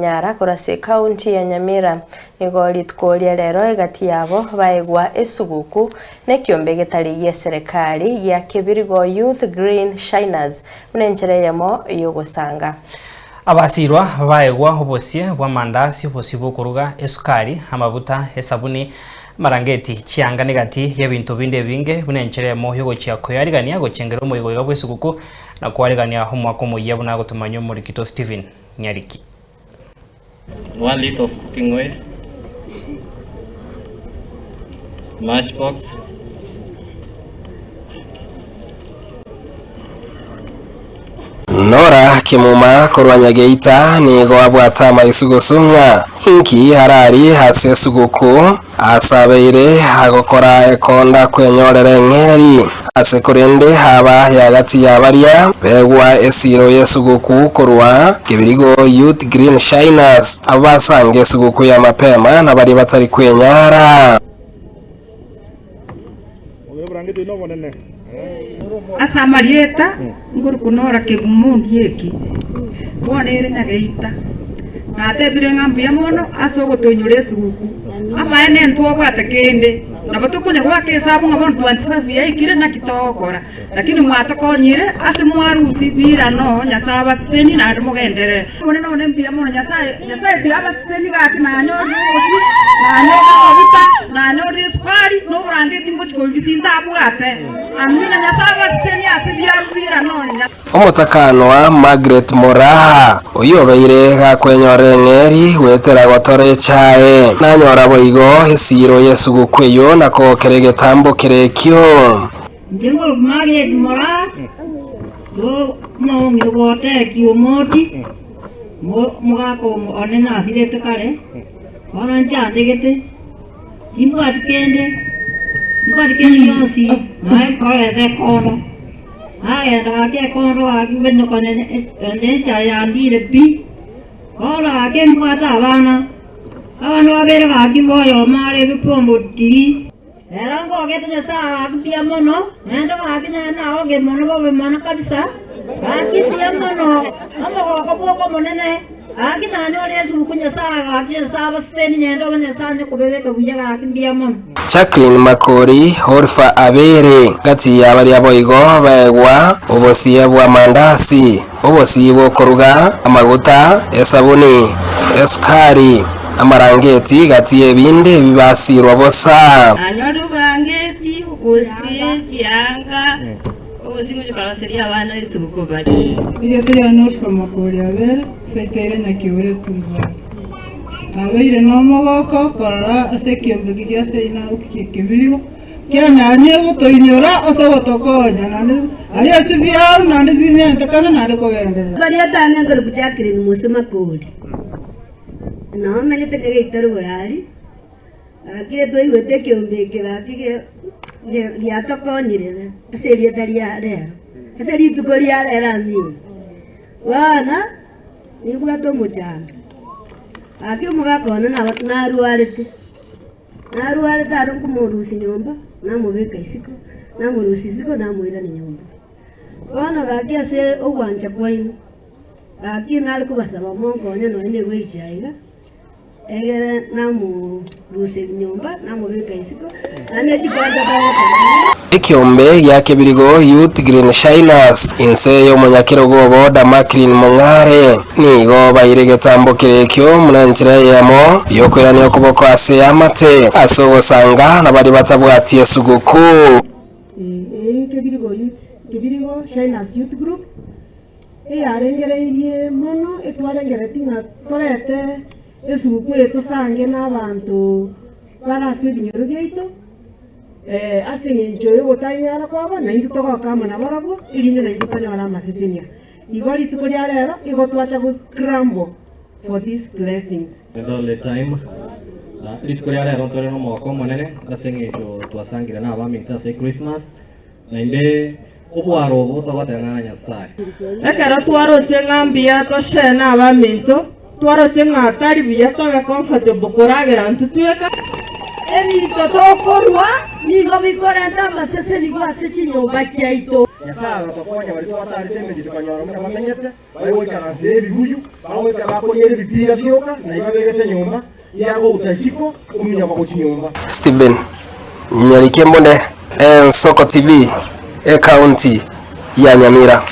Nyara kurase kaunti ya Nyamira nigorit koria rero egati yabo baegwa esuguku ne kiombe getari ya serikali ya Kibirigo Youth Green Shiners munenjere yamo yogosanga abasirwa baegwa obosie bwa mandasi obosibo kuruga esukari amabuta esabuni marangeti chianga negati y'ebintu binde binge bunenjere mo yogo chiakoyarigania gochengera omuyigo yabo esuguku na kwarigania homwa komuye buna gotumanyo muri Kito Steven Nyariki. 1 liter of cooking oil, matchbox, Nora Kimuma kurwanya Geita nigo abwata maisugusunga inki harari hase suguku asabeire hagokora ekonda kwenyorere ngeri ase kurende haba yagati yabaria begwa esiro yesuguku kurwa Kibirigo Youth Green Shiners abasange suguku ya mapema na bari batari kwenyara asa marieta nguru kunora ke mundi eki bonere Geita na tebire ngambia mono asogo tonyure suguku ama ene ntwa bwata kende na batukunya gwake sabu ngabon 25 ya ikire na kitokora lakini mwatakonyire ase mwarusi bira no nyasaba seni na mugendere none mpia mono nyasaye tiaba seni gaki na nyozi na nyozi na nyozi sukari no brandeti ngochiko bisinda bwate amina nyasaba seni ase bira no omutakano wa Margaret Moraha oyobeire gakwenyore ngeri wetera gotore chae nanyora boigo esiro yesugukweyo nako keregetambo kerekyo ndengo Margaret Moraha do no ngirote kiomoti mugako onena asirete kare ona njandegete imbatkende yonsi nae koede kono aya ndake kono akibeno kone chayandire pi ora akembwata abana babere bakiboyo mare bipromboti erango getene sa akipia mono endo akina na oge mono bobe mono kabisa akipia mono amo ko monene akina ni ole sukunya sa akina sa baseni nyendo bane sa ne kubebeka bujaga akipia mono Jacqueline Makori Horfa Abere gati yabari aboigo baegwa obosie bwa mandasi obosie bwo kuruga amaguta esabuni esukari amarangeti gati ebinde bibasirwa bosa anyoru brangeti obosie chianga obosie mukaroseria abana esuguko bari iyo tya Horfa Makori Abere sekere na kiure tumba abeire no mogoko korora ase kiombe kigia seina ukikibirigo kya nanye gotoinyora ose gotokonya nande ari asibia nande bimenta kana nande kogendera bari atane ngoro kuchakire ni musema kodi no menete Geita rugari akire toi gote kiombe kigakige ya tokonyire ase rietari ya rero ase ritukori ya rero mi wana nibwa to muchanga aki mugakona na ruarete arungu murusi nyomba na mubeka isiko na murusi isiko na muira ni nyomba wana gaki ase ogwanja kwaino aki nali kubasaba mongonya no ene gwichaiga egere na murusi nyomba na mubeka isiko ane chikwanda bawo Ekiombe ya Kibirigo Youth Green Shiners inse yo munyakirogo boda Maclean Mungare nigo bayiregetambo kirekyo munanjire yamo yokwirani okuboko ase amate asogosanga nabari batabwatiye suguku Kibirigo Shiners Youth Group arengereirie mono etwarengereti nga torete esuguku etusange n'abantu barase binyoro byaito asinge njoye botanyara kwabo na into togoka na barabo irinde na into tanyara masisinia igori tukuri arero igotwacha go scramble for these blessings all the time tukuri arero tore no moko monene asinge jo twasangira na abaminta se Christmas na inde obwaro botogotengana Nyasaye ekero twaroche ngambia toshena abaminto twaroche ngatari biya tobe comfortable kuragera ntutweka eni toto korwa nigo bikorenta masese nigo ase chinyomba chiaito Nyasaye tokonya bali twatari tembe tukanyora muna bamenyete bayo karanze bibuyu bawo kabakoliere bipira byoka na ibabegete nyumba yago utasiko umunya kwa nyumba. Steven Nyarikembonde, Soko TV, County ya Nyamira.